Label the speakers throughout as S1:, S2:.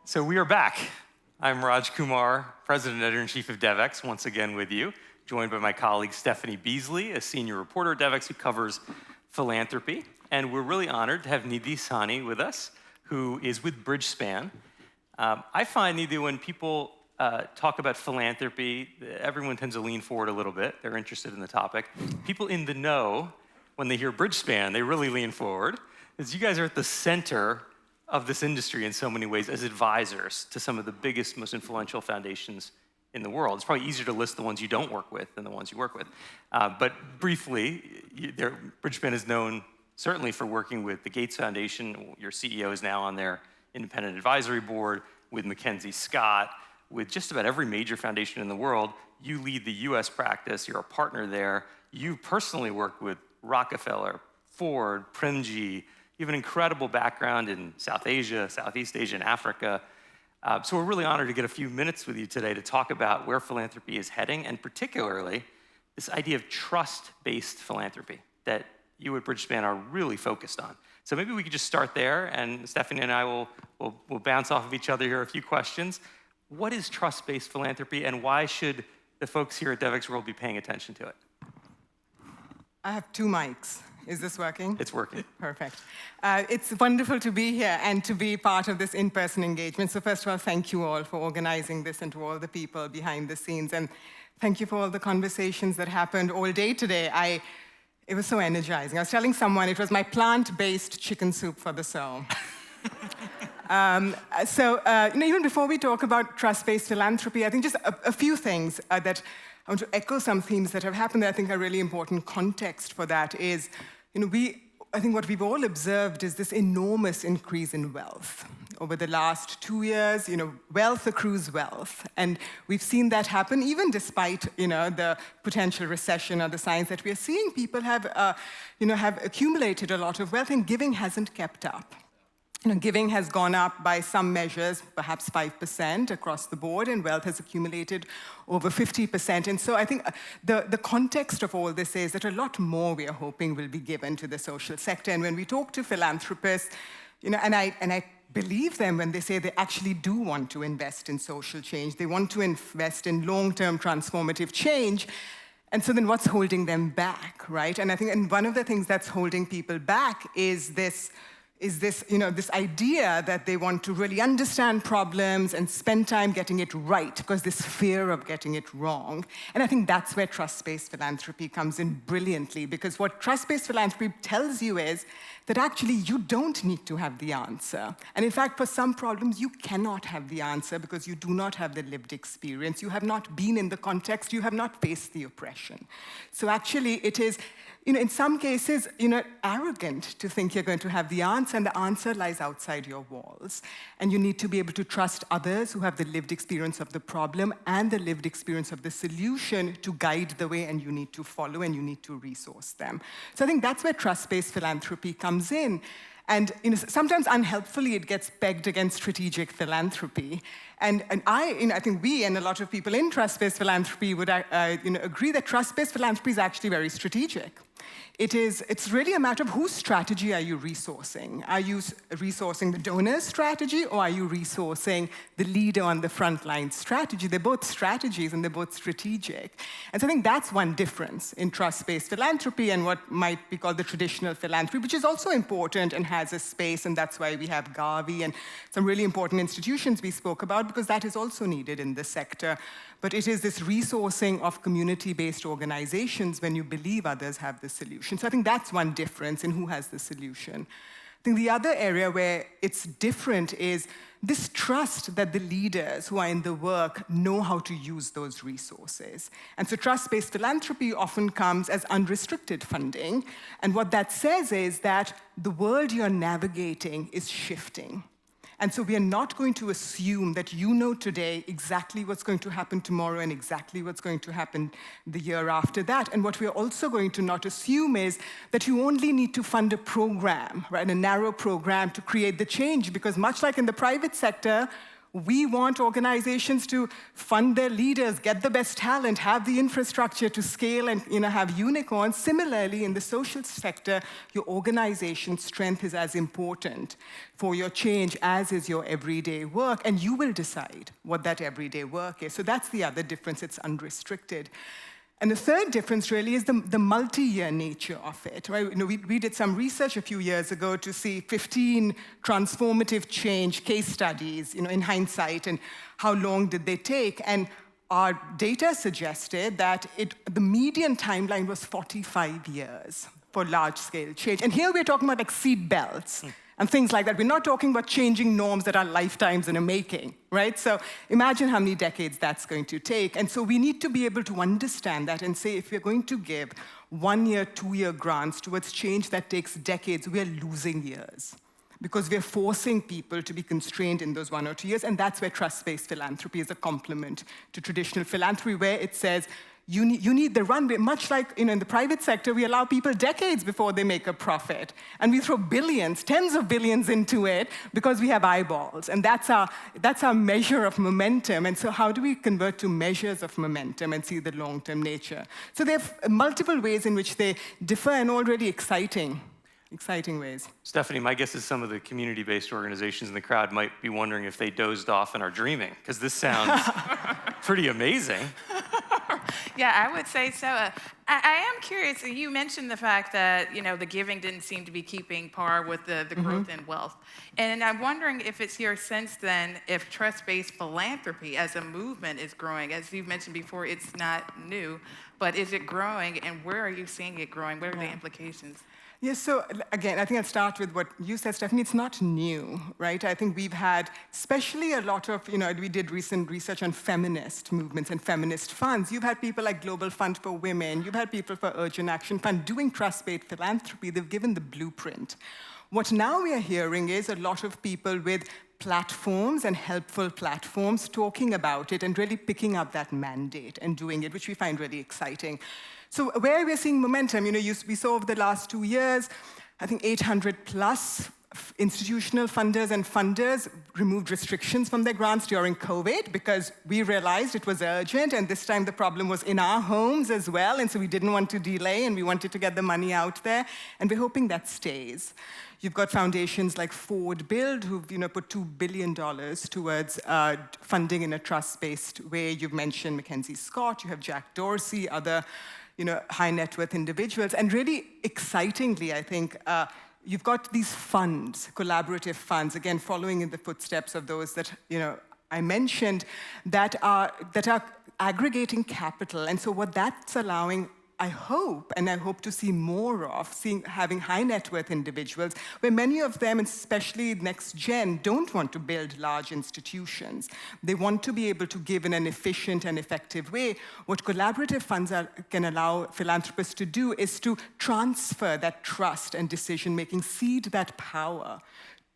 S1: So we are back. I'm Raj Kumar, President, Editor-in-Chief of Devex, once again with you, joined by my colleague Stephanie Beasley, a senior reporter at Devex who covers philanthropy. And we're really honored to have Nidhi Sanhi with us, who is with Bridgespan. I find, Nidhi, when people talk about philanthropy, everyone tends to lean forward a little bit. They're interested in the topic. People in the know, when they hear Bridgespan, they really lean forward, because you guys are at the center of this industry in so many ways as advisors to some of the biggest, most influential foundations in the world. It's probably easier to list the ones you don't work with than the ones you work with. But briefly, Bridgespan is known certainly for working with the Gates Foundation. Your CEO is now on their independent advisory board, with Mackenzie Scott, with just about every major foundation in the world. You lead the US practice, you're a partner there. You personally worked with Rockefeller, Ford, Premji. You have an incredible background in South Asia, Southeast Asia, and Africa. So we're really honored to get a few minutes with you today to talk about where philanthropy is heading, and particularly this idea of trust-based philanthropy that you at Bridgespan are really focused on. So maybe we could just start there, and Stephanie and I will bounce off of each other here a few questions. What is trust-based philanthropy, and why should the folks here at Devex World be paying attention to it?
S2: I have two mics. Is this working?
S1: It's working.
S2: Perfect. It's wonderful to be here and to be part of this in-person engagement. So first of all, thank you all for organizing this, and to all the people behind the scenes. And thank you for all the conversations that happened all day today. It was so energizing. I was telling someone it was my plant-based chicken soup for the soul. Even before we talk about trust-based philanthropy, I think just a few things that I want to echo some themes that have happened that I think are really important context for that is, I think what we've all observed is this enormous increase in wealth. Over the last 2 years, wealth accrues wealth. And we've seen that happen even despite, the potential recession or the signs that we are seeing. People have accumulated a lot of wealth, and giving hasn't kept up. Giving has gone up by some measures, perhaps 5% across the board, and wealth has accumulated over 50%. And so I think the context of all this is that a lot more we are hoping will be given to the social sector. And when we talk to philanthropists, and I believe them when they say they actually do want to invest in social change. They want to invest in long-term transformative change. And so then what's holding them back, right? And I think one of the things that's holding people back is this idea that they want to really understand problems and spend time getting it right, because this fear of getting it wrong. And I think that's where trust-based philanthropy comes in brilliantly, because what trust-based philanthropy tells you is that actually you don't need to have the answer. And in fact, for some problems, you cannot have the answer because you do not have the lived experience. You have not been in the context. You have not faced the oppression. So actually, it is, in some cases, arrogant to think you're going to have the answer, and the answer lies outside your walls. And you need to be able to trust others who have the lived experience of the problem and the lived experience of the solution to guide the way, and you need to follow, and you need to resource them. So I think that's where trust-based philanthropy comes in. And sometimes unhelpfully, it gets pegged against strategic philanthropy. And I think we and a lot of people in trust-based philanthropy would agree that trust-based philanthropy is actually very strategic. It's really a matter of whose strategy are you resourcing? Are you resourcing the donor's strategy, or are you resourcing the leader on the front line strategy? They're both strategies, and they're both strategic. And so I think that's one difference in trust-based philanthropy and what might be called the traditional philanthropy, which is also important and has a space, and that's why we have Gavi and some really important institutions we spoke about, because that is also needed in this sector. But it is this resourcing of community-based organizations when you believe others have the solution. So I think that's one difference in who has the solution. I think the other area where it's different is this trust that the leaders who are in the work know how to use those resources. And so trust-based philanthropy often comes as unrestricted funding. And what that says is that the world you're navigating is shifting. And so we are not going to assume that you know today exactly what's going to happen tomorrow and exactly what's going to happen the year after that. And what we are also going to not assume is that you only need to fund a program, right, a narrow program to create the change, because much like in the private sector, We want organizations to fund their leaders, get the best talent, have the infrastructure to scale and have unicorns. Similarly, in the social sector, your organization's strength is as important for your change as is your everyday work, and you will decide what that everyday work is. So that's the other difference, it's unrestricted. And the third difference really is the multi-year nature of it. Right? We did some research a few years ago to see 15 transformative change case studies in hindsight, and how long did they take. And our data suggested that the median timeline was 45 years for large-scale change. And here we're talking about like seat belts and things like that. We're not talking about changing norms that are lifetimes in the making, right? So imagine how many decades that's going to take. And so we need to be able to understand that and say, if we're going to give 1 year, 2 year grants towards change that takes decades, we're losing years, because we're forcing people to be constrained in those 1 or 2 years. And that's where trust-based philanthropy is a complement to traditional philanthropy, where it says, you need the runway. Much like in the private sector, we allow people decades before they make a profit. And we throw billions, tens of billions into it because we have eyeballs. And that's our measure of momentum. And so how do we convert to measures of momentum and see the long-term nature? So there are multiple ways in which they differ, and already exciting ways.
S1: Stephanie, my guess is some of the community-based organizations in the crowd might be wondering if they dozed off and are dreaming, because this sounds pretty amazing.
S3: Yeah, I would say so. I am curious. You mentioned the fact that the giving didn't seem to be keeping par with the growth in wealth, and I'm wondering if it's your sense then if trust-based philanthropy as a movement is growing. As you've mentioned before, it's not new, but is it growing, and where are you seeing it growing? What are the implications?
S2: Yes, so again, I think I'll start with what you said, Stephanie. It's not new, right? I think we've had, especially a lot of, we did recent research on feminist movements and feminist funds. You've had people like Global Fund for Women. You've had people for Urgent Action Fund doing trust-based philanthropy. They've given the blueprint. What now we are hearing is a lot of people with platforms and helpful platforms talking about it and really picking up that mandate and doing it, which we find really exciting. So where we're seeing momentum, we saw over the last 2 years, I think 800 plus institutional funders and funders removed restrictions from their grants during COVID because we realized it was urgent, and this time the problem was in our homes as well, and so we didn't want to delay, and we wanted to get the money out there, and we're hoping that stays. You've got foundations like Forward Build, who've put $2 billion towards funding in a trust-based way. You've mentioned Mackenzie Scott, you have Jack Dorsey, other high net worth individuals. And really excitingly, I think, you've got these funds, collaborative funds, again, following in the footsteps of those that I mentioned, that are aggregating capital. And so what that's allowing, I hope to see more of, having high net worth individuals, where many of them, especially next gen, don't want to build large institutions. They want to be able to give in an efficient and effective way. What collaborative funds can allow philanthropists to do is to transfer that trust and decision-making, seed that power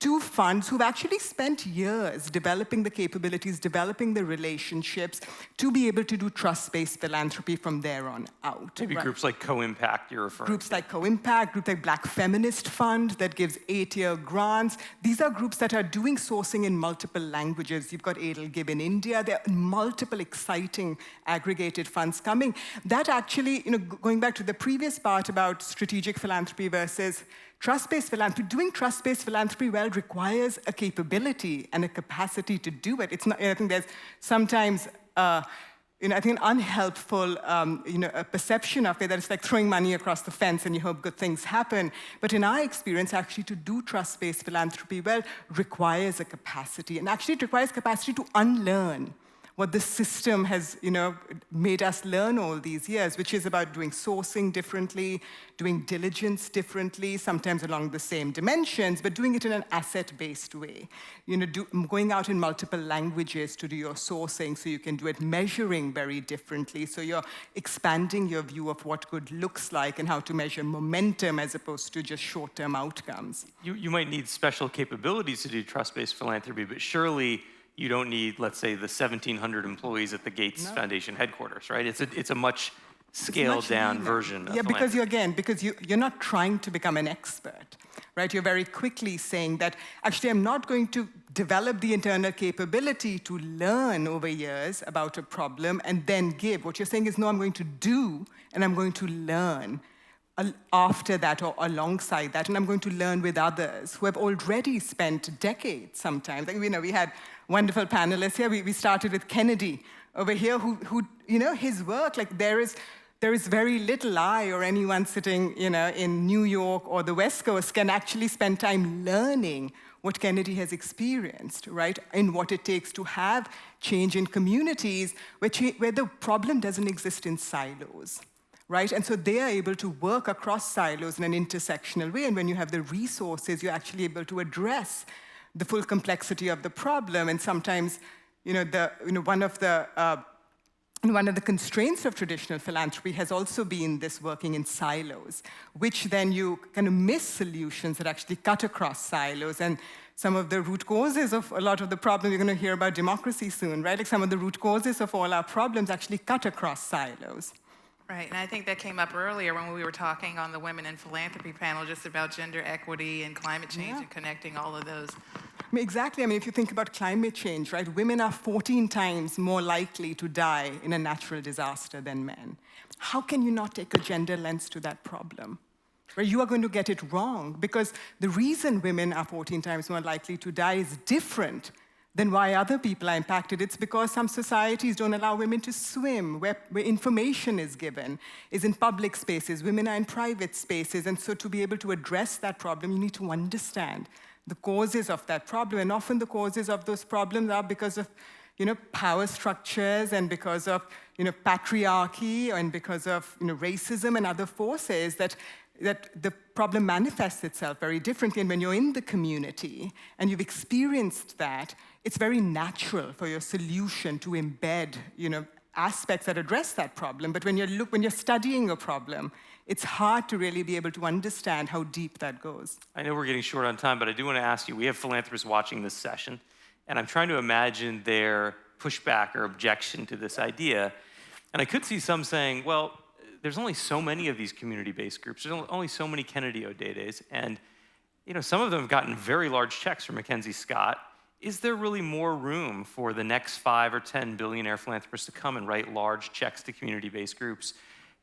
S2: to funds who've actually spent years developing the capabilities, developing the relationships to be able to do trust-based philanthropy from there on out.
S1: Maybe groups like Co-Impact you're referring to.
S2: Groups like Co-Impact, groups like Black Feminist Fund that gives 8-year grants. These are groups that are doing sourcing in multiple languages. You've got Adelgib in India. There are multiple exciting aggregated funds coming. That actually, going back to the previous part about strategic philanthropy versus trust-based philanthropy, doing trust-based philanthropy well requires a capability and a capacity to do it. It's not, I think there's sometimes, I think an unhelpful, a perception of it that it's like throwing money across the fence and you hope good things happen. But in our experience, actually to do trust-based philanthropy well requires a capacity, and actually it requires capacity to unlearn what the system has made us learn all these years, which is about doing sourcing differently, doing diligence differently, sometimes along the same dimensions, but doing it in an asset-based way. Going out in multiple languages to do your sourcing so you can do it, measuring very differently, so you're expanding your view of what good looks like and how to measure momentum as opposed to just short-term outcomes.
S1: You might need special capabilities to do trust-based philanthropy, but surely you don't need, let's say, the 1,700 employees at the Gates Foundation headquarters, right? It's a much scaled down version of
S2: Yeah, because
S1: philanthropy.
S2: you're not trying to become an expert, right? You're very quickly saying that, actually, I'm not going to develop the internal capability to learn over years about a problem and then give. What you're saying is, no, I'm going to do, and I'm going to learn after that or alongside that, and I'm going to learn with others who have already spent decades sometimes. Like, we had wonderful panelists here. We started with Kennedy over here, who his work, like there is very little I or anyone sitting in New York or the West Coast can actually spend time learning what Kennedy has experienced, right? And what it takes to have change in communities where the problem doesn't exist in silos. Right? And so they are able to work across silos in an intersectional way. And when you have the resources, you're actually able to address the full complexity of the problem. And sometimes, one of the constraints of traditional philanthropy has also been this working in silos, which then you kind of miss solutions that actually cut across silos. And some of the root causes of a lot of the problems, you're going to hear about democracy soon, right? Like some of the root causes of all our problems actually cut across silos.
S3: Right, and I think that came up earlier when we were talking on the Women in Philanthropy panel just about gender equity and climate change and connecting all of those.
S2: Exactly. If you think about climate change, right? Women are 14 times more likely to die in a natural disaster than men. How can you not take a gender lens to that problem? Right? You are going to get it wrong, because the reason women are 14 times more likely to die is different than why other people are impacted. It's because some societies don't allow women to swim, where information is given, is in public spaces, women are in private spaces. And so to be able to address that problem, you need to understand the causes of that problem. And often the causes of those problems are because of power structures, and because of patriarchy, and because of racism and other forces that the problem manifests itself very differently. And when you're in the community and you've experienced that, it's very natural for your solution to embed aspects that address that problem. But when you're studying a problem, it's hard to really be able to understand how deep that goes.
S1: I know we're getting short on time, but I do want to ask you, we have philanthropists watching this session, and I'm trying to imagine their pushback or objection to this idea. And I could see some saying, well, there's only so many of these community-based groups. There's only so many Kennedy O'Days, and some of them have gotten very large checks from Mackenzie Scott. Is there really more room for the next 5 or 10 billionaire philanthropists to come and write large checks to community-based groups?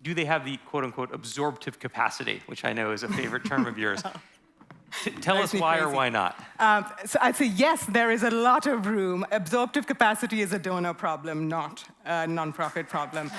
S1: Do they have the quote-unquote absorptive capacity, which I know is a favorite term of yours? Tell us why or why not.
S2: So I'd say yes, there is a lot of room. Absorptive capacity is a donor problem, not a nonprofit problem.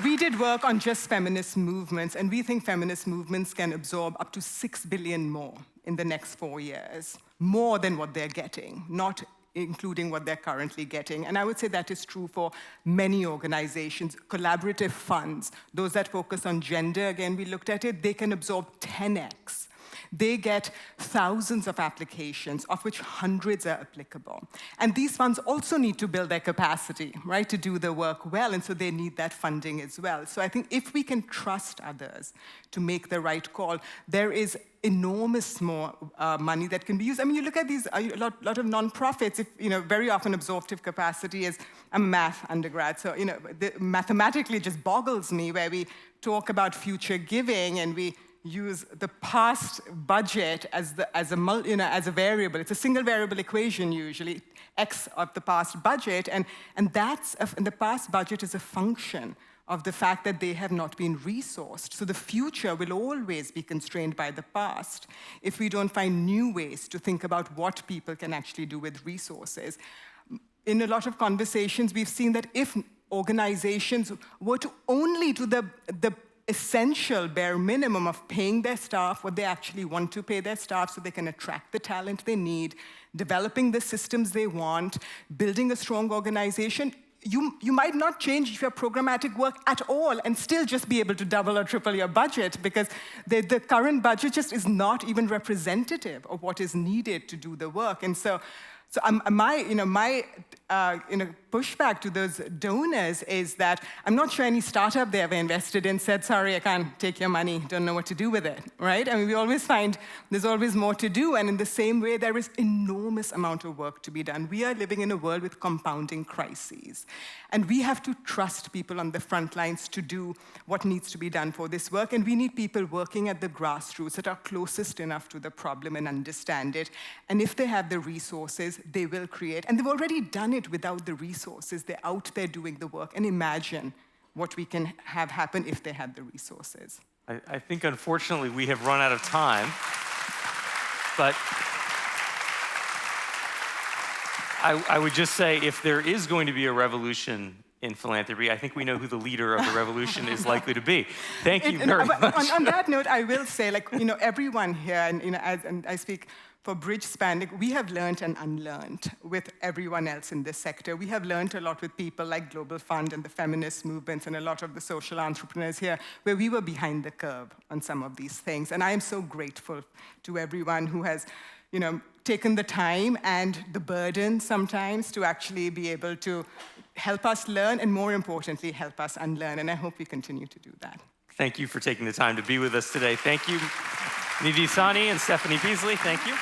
S2: We did work on just feminist movements, and we think feminist movements can absorb up to 6 billion more in the next 4 years, more than what they're getting, not including what they're currently getting. And I would say that is true for many organizations. Collaborative funds, those that focus on gender, again, we looked at it, they can absorb 10x. They get thousands of applications, of which hundreds are applicable. And these funds also need to build their capacity, right, to do the work well, and so they need that funding as well. So I think if we can trust others to make the right call, there is enormous more money that can be used. You look at these, a lot of nonprofits, very often absorptive capacity is, I'm a math undergrad, so mathematically it just boggles me, where we talk about future giving and we use the past budget as a variable. It's a single variable equation usually, X of the past budget, and the past budget is a function of the fact that they have not been resourced. So the future will always be constrained by the past if we don't find new ways to think about what people can actually do with resources. In a lot of conversations, we've seen that if organizations were to only do the essential bare minimum of paying their staff what they actually want to pay their staff so they can attract the talent they need, developing the systems they want, building a strong organization, you might not change your programmatic work at all and still just be able to double or triple your budget, because the current budget just is not even representative of what is needed to do the work. And so my pushback to those donors is that I'm not sure any startup they ever invested in said, sorry, I can't take your money, don't know what to do with it, right? I mean, we always find there's always more to do, and in the same way, there is enormous amount of work to be done. We are living in a world with compounding crises, and we have to trust people on the front lines to do what needs to be done for this work, and we need people working at the grassroots that are closest enough to the problem and understand it, and if they have the resources, they will create, and they've already done it without the resources. They're out there doing the work, and imagine what we can have happen if they had the resources.
S1: I think, unfortunately, we have run out of time, but I would just say, if there is going to be a revolution in philanthropy, I think we know who the leader of the revolution is likely to be. Thank you very much.
S2: On that note, I will say, everyone here, and I speak for Bridgespan, we have learned and unlearned with everyone else in this sector. We have learned a lot with people like Global Fund and the feminist movements and a lot of the social entrepreneurs here, where we were behind the curve on some of these things. And I am so grateful to everyone who has taken the time and the burden sometimes to actually be able to help us learn and, more importantly, help us unlearn. And I hope we continue to do that.
S1: Thank you for taking the time to be with us today. Thank you, Nidhi Sanhi and Stephanie Beasley. Thank you.